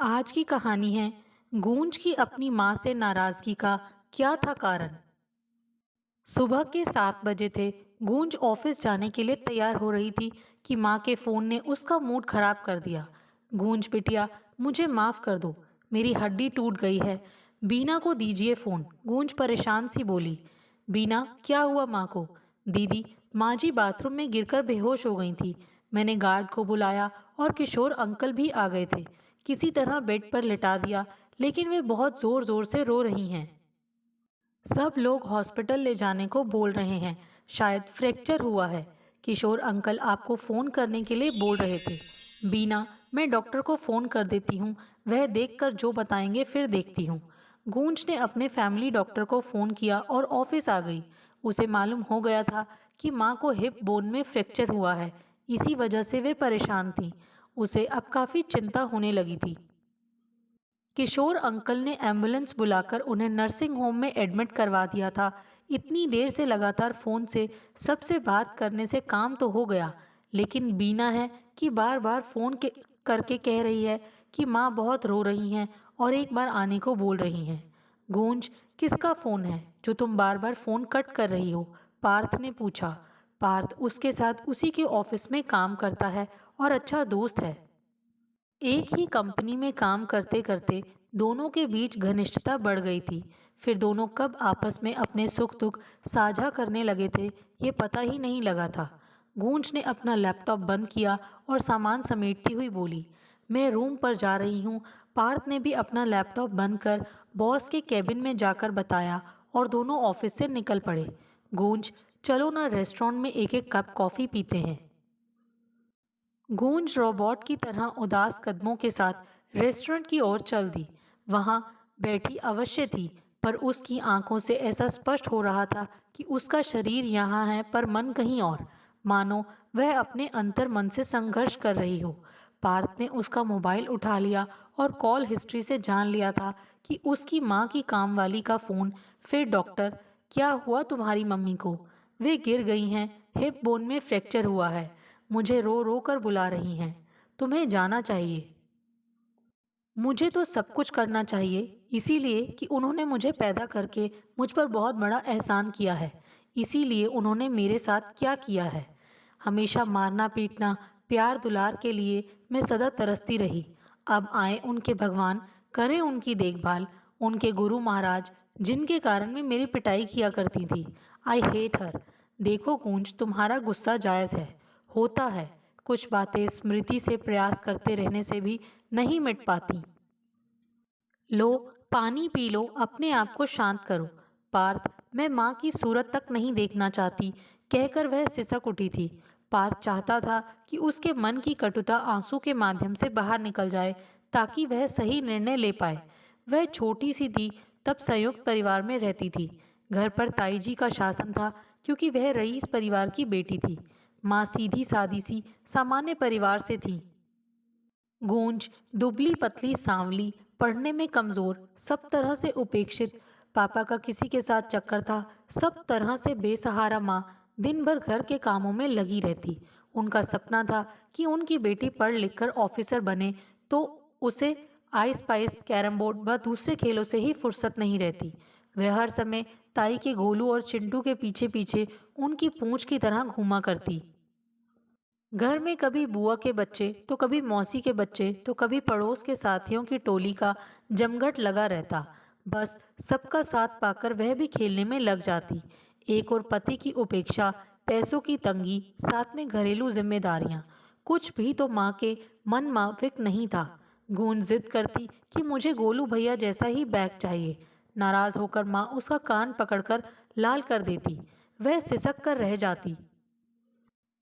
आज की कहानी है गूंज की अपनी माँ से नाराजगी का क्या था कारण। सुबह के 7 बजे थे। गूंज ऑफिस जाने के लिए तैयार हो रही थी कि माँ के फोन ने उसका मूड खराब कर दिया। गूंज बिटिया, मुझे माफ कर दो, मेरी हड्डी टूट गई है। बीना को दीजिए फोन, गूंज परेशान सी बोली। बीना, क्या हुआ माँ को? दीदी, माँ जी बाथरूम में गिरकर बेहोश हो गई थी। मैंने गार्ड को बुलाया और किशोर अंकल भी आ गए थे। किसी तरह बेड पर लिटा दिया, लेकिन वे बहुत जोर जोर से रो रही हैं। सब लोग हॉस्पिटल ले जाने को बोल रहे हैं, शायद फ्रैक्चर हुआ है। किशोर अंकल आपको फ़ोन करने के लिए बोल रहे थे। बीना, मैं डॉक्टर को फ़ोन कर देती हूँ, वह देखकर जो बताएंगे फिर देखती हूँ। गूंज ने अपने फैमिली डॉक्टर को फ़ोन किया और ऑफिस आ गई। उसे मालूम हो गया था कि माँ को हिप बोन में फ्रैक्चर हुआ है, इसी वजह से वे परेशान थी। उसे अब काफ़ी चिंता होने लगी थी। किशोर अंकल ने एम्बुलेंस बुलाकर उन्हें नर्सिंग होम में एडमिट करवा दिया था। इतनी देर से लगातार फ़ोन से सबसे बात करने से काम तो हो गया, लेकिन बीना है कि बार बार करके कह रही है कि माँ बहुत रो रही हैं और एक बार आने को बोल रही हैं। गूंज, किसका फ़ोन है जो तुम बार बार फ़ोन कट कर रही हो? पार्थ ने पूछा। पार्थ उसके साथ उसी के ऑफिस में काम करता है और अच्छा दोस्त है। एक ही कंपनी में काम करते करते दोनों के बीच घनिष्ठता बढ़ गई थी। फिर दोनों कब आपस में अपने सुख दुख साझा करने लगे थे, ये पता ही नहीं लगा था। गूंज ने अपना लैपटॉप बंद किया और सामान समेटती हुई बोली, मैं रूम पर जा रही हूँ। पार्थ ने भी अपना लैपटॉप बंद कर बॉस के केबिन में जाकर बताया और दोनों ऑफिस से निकल पड़े। गूंज, चलो ना रेस्टोरेंट में एक एक कप कॉफ़ी पीते हैं। गूंज रोबोट की तरह उदास कदमों के साथ रेस्टोरेंट की ओर चल दी। वहां बैठी अवश्य थी, पर उसकी आंखों से ऐसा स्पष्ट हो रहा था कि उसका शरीर यहाँ है पर मन कहीं और, मानो वह अपने अंतर मन से संघर्ष कर रही हो। पार्थ ने उसका मोबाइल उठा लिया और कॉल हिस्ट्री से जान लिया था कि उसकी माँ की कामवाली का फ़ोन। फिर डॉक्टर, क्या हुआ तुम्हारी मम्मी को? वे गिर गई हैं, हिप बोन में फ्रैक्चर हुआ है, मुझे रो रो कर बुला रही हैं। तुम्हें जाना चाहिए। मुझे तो सब कुछ करना चाहिए, इसीलिए कि उन्होंने मुझे पैदा करके मुझ पर बहुत बड़ा एहसान किया है। इसीलिए उन्होंने मेरे साथ क्या किया है, हमेशा मारना पीटना, प्यार दुलार के लिए मैं सदा तरसती रही। अब आए उनके भगवान, करें उनकी देखभाल, उनके गुरु महाराज, जिनके कारण मैं मेरी पिटाई किया करती थी। आई हेट हर। देखो गूंज, तुम्हारा गुस्सा जायज़ है, होता है। कुछ बातें स्मृति से प्रयास करते रहने से भी नहीं मिट पाती। लो, पानी पी लो, अपने आप को शांत करो। पार्थ, मैं माँ की सूरत तक नहीं देखना चाहती, कहकर वह सिसक उठी थी। पार्थ चाहता था कि उसके मन की कटुता आंसू के माध्यम से बाहर निकल जाए, ताकि वह सही निर्णय ले पाए। वह छोटी सी थी, तब संयुक्त परिवार में रहती थी। घर पर ताई जी का शासन था, क्योंकि वह रईस परिवार की बेटी थी। माँ सीधी सादी सी सामान्य परिवार से थी। गूंज दुबली पतली सांवली, पढ़ने में कमजोर, सब तरह से उपेक्षित। पापा का किसी के साथ चक्कर था, सब तरह से बेसहारा माँ दिन भर घर के कामों में लगी रहती। उनका सपना था कि उनकी बेटी पढ़ लिख कर ऑफिसर बने, तो उसे आइस पाइस, कैरम बोर्ड व दूसरे खेलों से ही फुर्सत नहीं रहती। वह हर समय ताई के गोलू और चिंटू के पीछे पीछे उनकी पूंछ की तरह घूमा करती। घर में कभी बुआ के बच्चे, तो कभी मौसी के बच्चे, तो कभी पड़ोस के साथियों की टोली का जमघट लगा रहता। बस सबका साथ पाकर वह भी खेलने में लग जाती। एक और पति की उपेक्षा, पैसों की तंगी, साथ में घरेलू जिम्मेदारियां, कुछ भी तो माँ के मन माफिक नहीं था। गूंज जिद करती कि मुझे गोलू भैया जैसा ही बैग चाहिए। नाराज होकर माँ उसका कान पकड़कर लाल कर देती। वह सिसक कर रह जाती।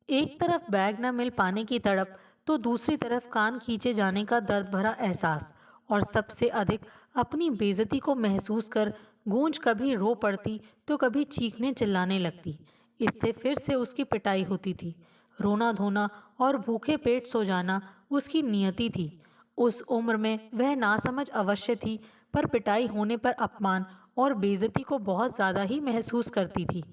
एक तरफ बैग न मिल पाने की तड़प, तो दूसरी तरफ कान खींचे जाने का दर्द भरा एहसास, और सबसे अधिक अपनी बेइज्जती को महसूस कर गूंज कभी रो पड़ती तो कभी चीखने चिल्लाने लगती। इससे फिर से उसकी पिटाई होती थी। रोना धोना और भूखे पेट सो जाना उसकी नियति थी। उस उम्र में वह नासमझ अवश्य थी, पर पिटाई होने पर अपमान और बेइज्जती को बहुत ज़्यादा ही महसूस करती थी।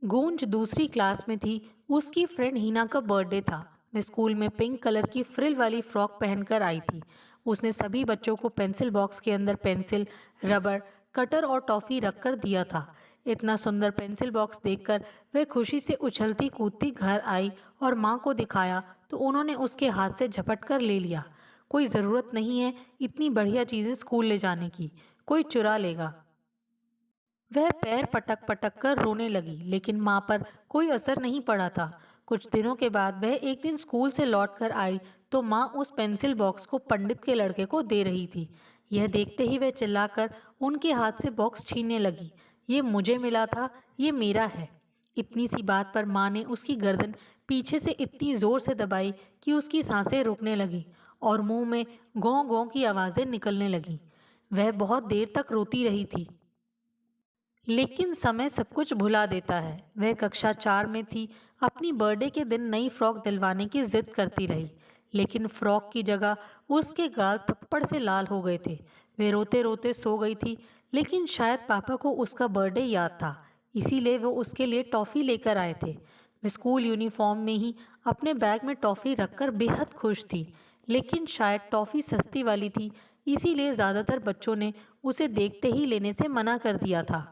गूंज दूसरी क्लास में थी। उसकी फ्रेंड हिना का बर्थडे था। वह स्कूल में पिंक कलर की फ्रिल वाली फ्रॉक पहनकर आई थी। उसने सभी बच्चों को पेंसिल बॉक्स के अंदर पेंसिल, रबर, कटर और टॉफी रखकर दिया था। इतना सुंदर पेंसिल बॉक्स देखकर वह खुशी से उछलती कूदती घर आई और माँ को दिखाया तो उन्होंने उसके हाथ से झपट कर ले लिया। कोई ज़रूरत नहीं है इतनी बढ़िया चीज़ें स्कूल ले जाने की, कोई चुरा लेगा। वह पैर पटक पटक कर रोने लगी, लेकिन माँ पर कोई असर नहीं पड़ा था। कुछ दिनों के बाद वह एक दिन स्कूल से लौट कर आई तो माँ उस पेंसिल बॉक्स को पंडित के लड़के को दे रही थी। यह देखते ही वह चिल्लाकर उनके हाथ से बॉक्स छीनने लगी। ये मुझे मिला था, ये मेरा है। इतनी सी बात पर माँ ने उसकी गर्दन पीछे से इतनी जोर से दबाई कि उसकी सांसें रुकने लगी और मुंह में गौं गौं की आवाज़ें निकलने लगीं। वह बहुत देर तक रोती रही थी, लेकिन समय सब कुछ भुला देता है। वह कक्षा 4 में थी। अपनी बर्थडे के दिन नई फ्रॉक दिलवाने की जिद करती रही, लेकिन फ्रॉक की जगह उसके गाल थप्पड़ से लाल हो गए थे। वे रोते रोते सो गई थी, लेकिन शायद पापा को उसका बर्थडे याद था, इसीलिए वो उसके लिए टॉफ़ी लेकर आए थे। वे स्कूल यूनिफॉर्म में ही अपने बैग में टॉफ़ी रखकर बेहद खुश थी, लेकिन शायद टॉफ़ी सस्ती वाली थी, इसीलिए ज़्यादातर बच्चों ने उसे देखते ही लेने से मना कर दिया था।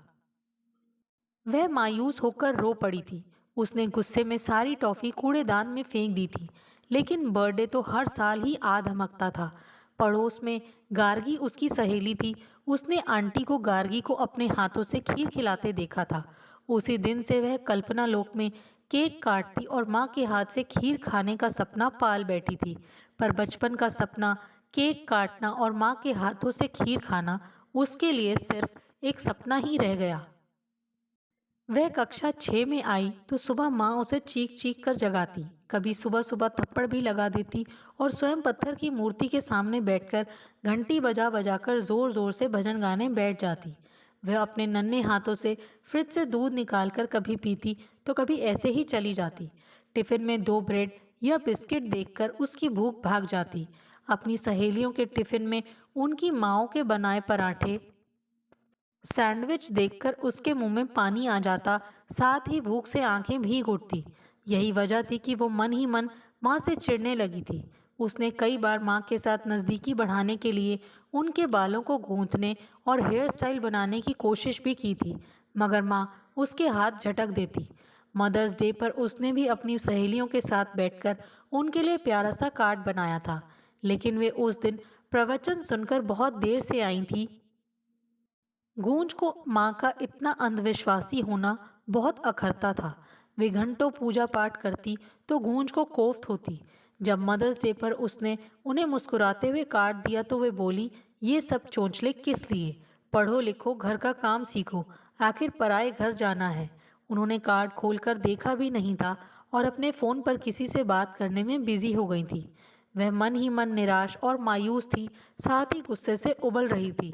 वह मायूस होकर रो पड़ी थी। उसने गुस्से में सारी टॉफ़ी कूड़ेदान में फेंक दी थी, लेकिन बर्थडे तो हर साल ही आ धमकता था। पड़ोस में गार्गी उसकी सहेली थी। उसने आंटी को गार्गी को अपने हाथों से खीर खिलाते देखा था। उसी दिन से वह कल्पना लोक में केक काटती और माँ के हाथ से खीर खाने का सपना पाल बैठी थी। पर बचपन का सपना, केक काटना और माँ के हाथों से खीर खाना, उसके लिए सिर्फ एक सपना ही रह गया। वह कक्षा 6 में आई तो सुबह माँ उसे चीख चीख कर जगाती, कभी सुबह सुबह थप्पड़ भी लगा देती और स्वयं पत्थर की मूर्ति के सामने बैठकर घंटी बजा बजाकर जोर जोर से भजन गाने बैठ जाती। वह अपने नन्हे हाथों से फ्रिज से दूध निकालकर कभी पीती तो कभी ऐसे ही चली जाती। टिफिन में 2 ब्रेड या बिस्किट देखकर उसकी भूख भाग जाती। अपनी सहेलियों के टिफिन में उनकी माँओं के बनाए पराठे, सैंडविच देखकर उसके मुंह में पानी आ जाता, साथ ही भूख से आंखें भीग उठती। यही वजह थी कि वो मन ही मन माँ से चिढ़ने लगी थी। उसने कई बार माँ के साथ नज़दीकी बढ़ाने के लिए उनके बालों को गूंथने और हेयर स्टाइल बनाने की कोशिश भी की थी, मगर माँ उसके हाथ झटक देती। मदर्स डे पर उसने भी अपनी सहेलियों के साथ बैठकर उनके लिए प्यारा सा कार्ड बनाया था, लेकिन वे उस दिन प्रवचन सुनकर बहुत देर से आई थी। गूंज को माँ का इतना अंधविश्वासी होना बहुत अखरता था। वे घंटों पूजा पाठ करती तो गूंज को कोफ्त होती। जब मदर्स डे पर उसने उन्हें मुस्कुराते हुए कार्ड दिया तो वे बोली, ये सब चोंचले किस लिए? पढ़ो लिखो, घर का काम सीखो, आखिर पराए घर जाना है। उन्होंने कार्ड खोलकर देखा भी नहीं था और अपने फ़ोन पर किसी से बात करने में बिजी हो गई थी। वह मन ही मन निराश और मायूस थी, साथ ही गुस्से से उबल रही थी।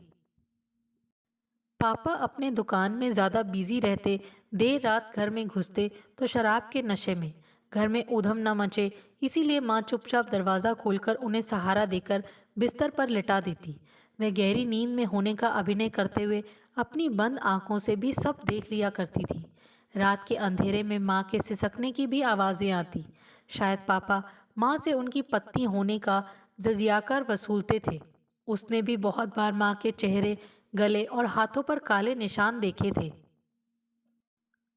पापा अपने दुकान में ज़्यादा बिजी रहते, देर रात घर में घुसते तो शराब के नशे में। घर में ऊधम न मचे, इसीलिए माँ चुपचाप दरवाज़ा खोलकर उन्हें सहारा देकर बिस्तर पर लिटा देती। वह गहरी नींद में होने का अभिनय करते हुए अपनी बंद आंखों से भी सब देख लिया करती थी। रात के अंधेरे में माँ के सिसकने की भी आवाज़ें आती। शायद पापा माँ से उनकी पत्नी होने का जजियाकर वसूलते थे। उसने भी बहुत बार माँ के चेहरे, गले और हाथों पर काले निशान देखे थे।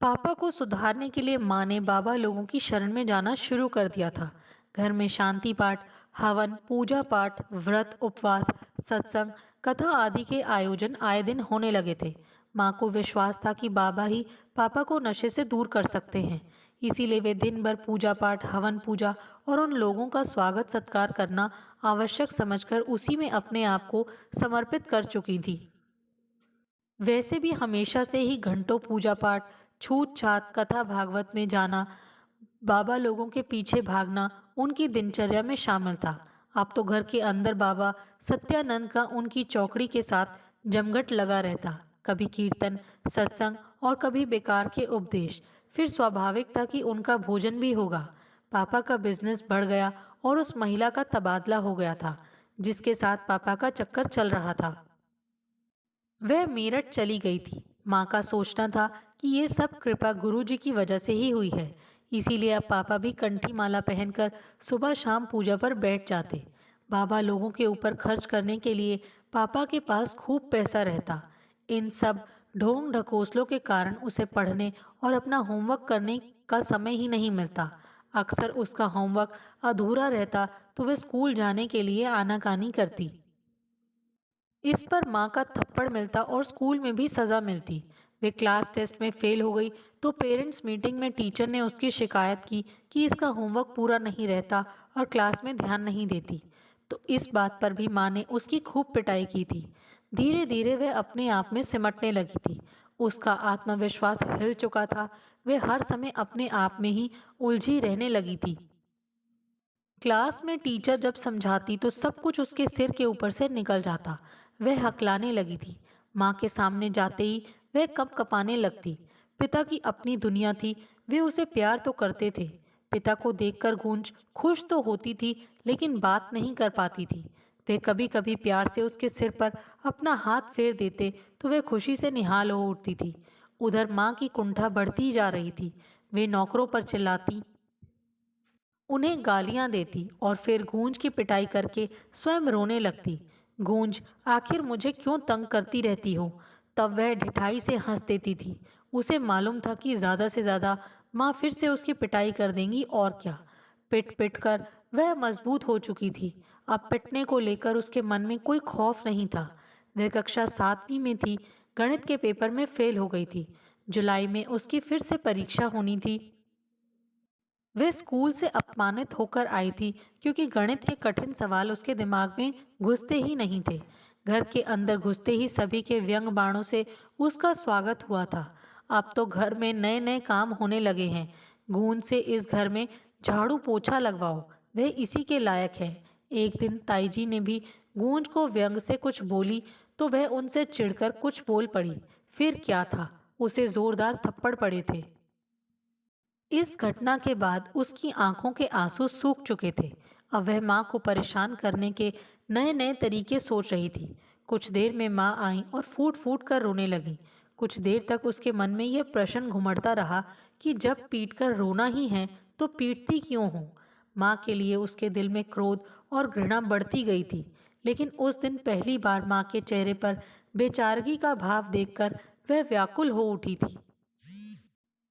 पापा को सुधारने के लिए माँ ने बाबा लोगों की शरण में जाना शुरू कर दिया था। घर में शांति पाठ, हवन, पूजा पाठ, व्रत, उपवास, सत्संग, कथा आदि के आयोजन आए दिन होने लगे थे। माँ को विश्वास था कि बाबा ही पापा को नशे से दूर कर सकते हैं, इसीलिए वे दिन भर पूजा पाठ, हवन पूजा और उन लोगों का स्वागत सत्कार करना आवश्यक समझकर उसी में अपने आप को समर्पित कर चुकी थी। वैसे भी हमेशा से ही घंटों पूजा पाठ, छूत छात, कथा भागवत में जाना, बाबा लोगों के पीछे भागना उनकी दिनचर्या में शामिल था। अब तो घर के अंदर बाबा सत्यानंद का उनकी चौकड़ी के साथ जमघट लगा रहता। कभी कीर्तन, सत्संग और कभी बेकार के उपदेश। फिर स्वाभाविक था कि उनका भोजन भी होगा। पापा का बिजनेस बढ़ गया और उस महिला का तबादला हो गया था, जिसके साथ पापा का चक्कर चल रहा था। वह मेरठ चली गई थी। माँ का सोचना था कि ये सब कृपा गुरुजी की वजह से ही हुई है, इसीलिए अब पापा भी कंठी माला पहनकर सुबह शाम पूजा पर बैठ जाते। बाबा लोगों के ऊपर खर्च करने के लिए पापा के पास खूब पैसा रहता। इन सब ढोंग ढकोसलों के कारण उसे पढ़ने और अपना होमवर्क करने का समय ही नहीं मिलता। अक्सर उसका होमवर्क अधूरा रहता तो वह स्कूल जाने के लिए आनाकानी करती। इस पर माँ का थप्पड़ मिलता और स्कूल में भी सज़ा मिलती। वे क्लास टेस्ट में फेल हो गई तो पेरेंट्स मीटिंग में टीचर ने उसकी शिकायत की कि इसका होमवर्क पूरा नहीं रहता और क्लास में ध्यान नहीं देती। तो इस बात पर भी माँ ने उसकी खूब पिटाई की थी। धीरे धीरे वह अपने आप में सिमटने लगी थी। उसका आत्मविश्वास हिल चुका था। वह हर समय अपने आप में ही उलझी रहने लगी थी। क्लास में टीचर जब समझाती तो सब कुछ उसके सिर के ऊपर से निकल जाता। वह हकलाने लगी थी। माँ के सामने जाते ही वह कप कपाने लगती। पिता की अपनी दुनिया थी। वे उसे प्यार तो करते थे। पिता को देखकर गूंज खुश तो होती थी लेकिन बात नहीं कर पाती थी। वे कभी कभी प्यार से उसके सिर पर अपना हाथ फेर देते तो वह खुशी से निहाल हो उठती थी। उधर माँ की कुंठा बढ़ती जा रही थी। वे नौकरों पर चिल्लाती, उन्हें गालियां देती और फिर गूंज की पिटाई करके स्वयं रोने लगती। गूंज, आखिर मुझे क्यों तंग करती रहती हो? तब वह ढिठाई से हंस देती थी। उसे मालूम था कि ज़्यादा से ज़्यादा माँ फिर से उसकी पिटाई कर देंगी और क्या। पिट पिट कर वह मजबूत हो चुकी थी। अब पिटने को लेकर उसके मन में कोई खौफ नहीं था। वह कक्षा 7वीं में थी। गणित के पेपर में फेल हो गई थी। जुलाई में उसकी फिर से परीक्षा होनी थी। वह स्कूल से अपमानित होकर आई थी क्योंकि गणित के कठिन सवाल उसके दिमाग में घुसते ही नहीं थे। घर के अंदर घुसते ही सभी के व्यंग बाणों से उसका स्वागत हुआ था। अब तो घर में नए नए काम होने लगे हैं। गूंज से इस घर में झाड़ू पोछा लगवाओ, वह इसी के लायक है। एक दिन ताई जी ने भी गूंज को व्यंग से कुछ बोली तो वह उनसे चिढ़कर कुछ बोल पड़ी। फिर क्या था, उसे जोरदार थप्पड़ पड़े थे। इस घटना के बाद उसकी आंखों के आंसू सूख चुके थे। अब वह माँ को परेशान करने के नए नए तरीके सोच रही थी। कुछ देर में माँ आई और फूट फूट कर रोने लगी। कुछ देर तक उसके मन में यह प्रश्न घुमड़ता रहा कि जब पीट कर रोना ही है तो पीटती क्यों हूँ। माँ के लिए उसके दिल में क्रोध और घृणा बढ़ती गई थी। लेकिन उस दिन पहली बार माँ के चेहरे पर बेचारगी का भाव देखकर वह व्याकुल हो उठी थी।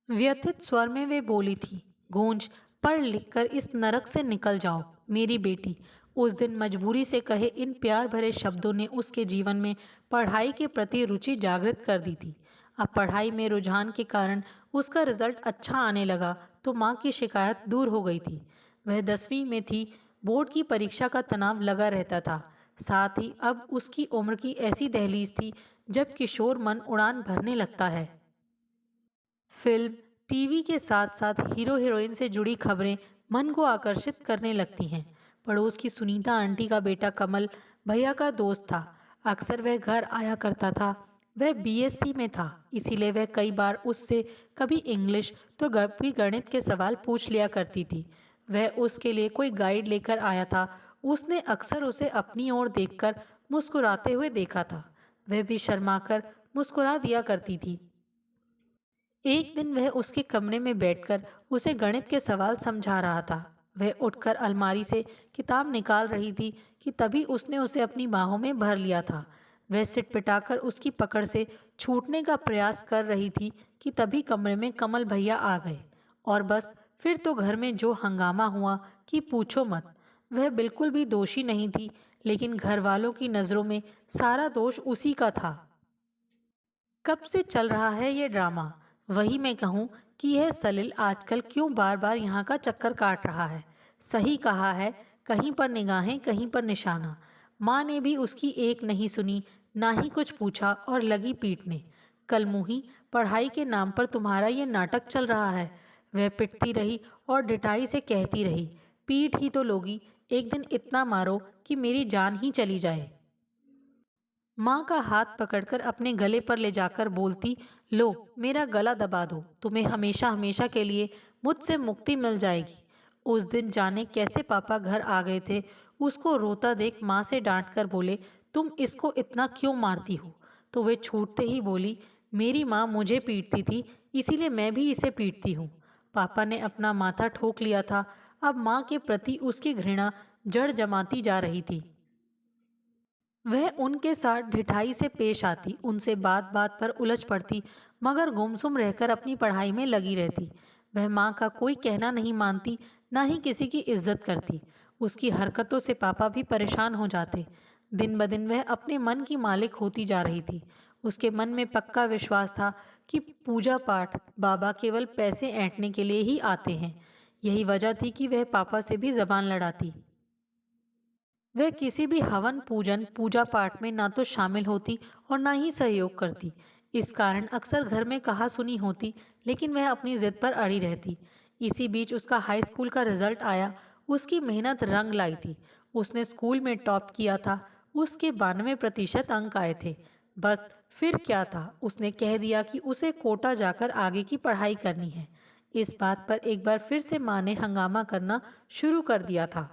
व्यथित स्वर में वे बोली थी, गूंज, पढ़ लिख कर इस नरक से निकल जाओ मेरी बेटी। उस दिन मजबूरी से कहे इन प्यार भरे शब्दों ने उसके जीवन में पढ़ाई के प्रति रुचि जागृत कर दी थी। अब पढ़ाई में रुझान के कारण उसका रिजल्ट अच्छा आने लगा तो माँ की शिकायत दूर हो गई थी। वह 10वीं में थी। बोर्ड की परीक्षा का तनाव लगा रहता था। साथ ही अब उसकी उम्र की ऐसी दहलीज थी जब किशोर मन उड़ान भरने लगता है। फिल्म, टीवी के साथ साथ हीरो हीरोइन से जुड़ी खबरें मन को आकर्षित करने लगती हैं। पड़ोस की सुनीता आंटी का बेटा कमल भैया का दोस्त था। अक्सर वह घर आया करता था। वह बीएससी में था, इसीलिए वह कई बार उससे कभी इंग्लिश तो कभी गणित के सवाल पूछ लिया करती थी। वह उसके लिए कोई गाइड लेकर आया था। उसने अक्सर उसे अपनी ओर देखकर मुस्कुराते हुए देखा था। वह भी शर्माकर मुस्कुरा दिया करती थी। एक दिन वह उसके कमरे में बैठकर उसे गणित के सवाल समझा रहा था। वह उठकर अलमारी से किताब निकाल रही थी कि तभी उसने उसे अपनी बाहों में भर लिया था। वह सिटपिटाकर उसकी पकड़ से छूटने का प्रयास कर रही थी कि तभी कमरे में कमल भैया आ गए। और बस फिर तो घर में जो हंगामा हुआ कि पूछो मत। वह बिल्कुल भी दोषी नहीं थी, लेकिन घर वालों की नज़रों में सारा दोष उसी का था। कब से चल रहा है ये ड्रामा? वही मैं कहूँ कि यह सलील आजकल क्यों बार बार यहाँ का चक्कर काट रहा है। सही कहा है, कहीं पर निगाहें कहीं पर निशाना। माँ ने भी उसकी एक नहीं सुनी, ना ही कुछ पूछा और लगी पीटने। कल मुही, पढ़ाई के नाम पर तुम्हारा ये नाटक चल रहा है। वह पिटती रही और डिटाई से कहती रही, पीट ही तो लोगी, एक दिन इतना मारो कि मेरी जान ही चली जाए। माँ का हाथ पकड़कर अपने गले पर ले जाकर बोलती, लो मेरा गला दबा दो, तुम्हें हमेशा हमेशा के लिए मुझसे मुक्ति मिल जाएगी। उस दिन जाने कैसे पापा घर आ गए थे। उसको रोता देख माँ से डांट कर बोले, तुम इसको इतना क्यों मारती हो? तो वे छूटते ही बोली, मेरी माँ मुझे पीटती थी, इसीलिए मैं भी इसे पीटती हूँ। पापा ने अपना माथा ठोक लिया था। अब माँ के प्रति उसकी घृणा जड़ जमाती जा रही थी। वह उनके साथ ढिठाई से पेश आती, उनसे बात बात पर उलझ पड़ती, मगर गुमसुम रहकर अपनी पढ़ाई में लगी रहती। वह माँ का कोई कहना नहीं मानती, ना ही किसी की इज्जत करती। उसकी हरकतों से पापा भी परेशान हो जाते। दिन ब दिन वह अपने मन की मालिक होती जा रही थी। उसके मन में पक्का विश्वास था कि पूजा पाठ बाबा केवल पैसे ऐंठने के लिए ही आते हैं। यही वजह थी कि वह पापा से भी जबान लड़ाती। वह किसी भी हवन पूजन पूजा पाठ में ना तो शामिल होती और ना ही सहयोग करती। इस कारण अक्सर घर में कहा सुनी होती, लेकिन वह अपनी जिद पर अड़ी रहती। इसी बीच उसका हाई स्कूल का रिजल्ट आया। उसकी मेहनत रंग लाई थी। उसने स्कूल में टॉप किया था। उसके 92% अंक आए थे। बस फिर क्या था, उसने कह दिया कि उसे कोटा जाकर आगे की पढ़ाई करनी है। इस बात पर एक बार फिर से माँ ने हंगामा करना शुरू कर दिया था।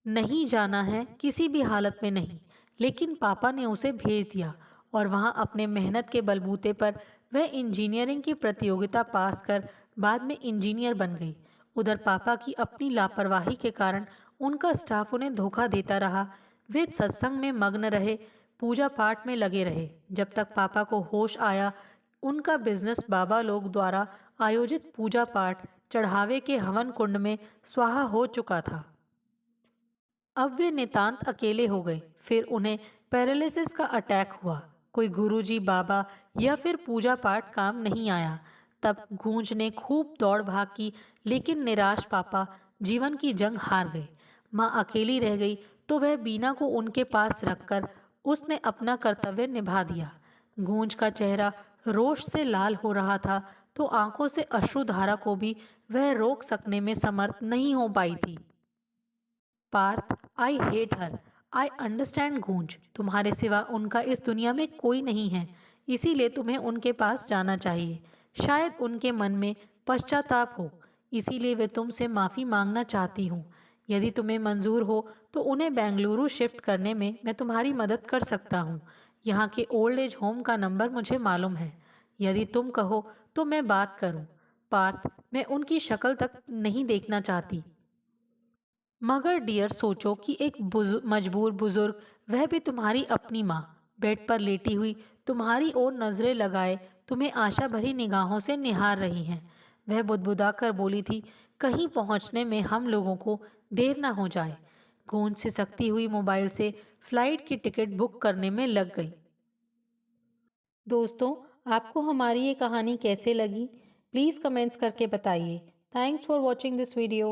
नहीं जाना है, किसी भी हालत में नहीं। लेकिन पापा ने उसे भेज दिया और वहाँ अपने मेहनत के बलबूते पर वह इंजीनियरिंग की प्रतियोगिता पास कर बाद में इंजीनियर बन गई। उधर पापा की अपनी लापरवाही के कारण उनका स्टाफ उन्हें धोखा देता रहा। वे सत्संग में मग्न रहे, पूजा पाठ में लगे रहे। जब तक पापा को होश आया, उनका बिजनेस बाबा लोग द्वारा आयोजित पूजा पाठ चढ़ावे के हवन कुंड में स्वाहा हो चुका था। अब वे नितांत अकेले हो गए। फिर उन्हें पैरालिसिस का अटैक हुआ। कोई गुरुजी बाबा या फिर पूजा पाठ काम नहीं आया। तब गूंज ने खूब दौड़ भाग की, लेकिन निराश पापा जीवन की जंग हार गए। माँ अकेली रह गई तो वह बीना को उनके पास रखकर उसने अपना कर्तव्य निभा दिया। गूंज का चेहरा रोष से लाल हो रहा था, तो आंखों से अश्रुधारा को भी वह रोक सकने में समर्थ नहीं हो पाई थी। Parth, I hate her. I understand Goonj. तुम्हारे सिवा उनका इस दुनिया में कोई नहीं है, इसीलिए तुम्हें उनके पास जाना चाहिए। शायद उनके मन में पश्चाताप हो, इसीलिए वे तुमसे माफ़ी मांगना चाहती हूँ। यदि तुम्हें मंजूर हो तो उन्हें बेंगलुरु शिफ्ट करने में मैं तुम्हारी मदद कर सकता हूँ। यहाँ के ओल्ड एज होम का नंबर मुझे मालूम है। यदि तुम कहो तो मैं बात करूँ। पार्थ, मैं उनकी शक्ल तक नहीं देखना चाहती। मगर डियर, सोचो कि एक मजबूर बुजुर्ग, वह भी तुम्हारी अपनी माँ, बेड पर लेटी हुई तुम्हारी ओर नजरें लगाए तुम्हें आशा भरी निगाहों से निहार रही हैं। वह बुदबुदा कर बोली थी, कहीं पहुंचने में हम लोगों को देर ना हो जाए। गूंज सिसकती हुई मोबाइल से फ्लाइट की टिकट बुक करने में लग गई। दोस्तों, आपको हमारी ये कहानी कैसे लगी? प्लीज़ कमेंट्स करके बताइए। Thanks for watching this video.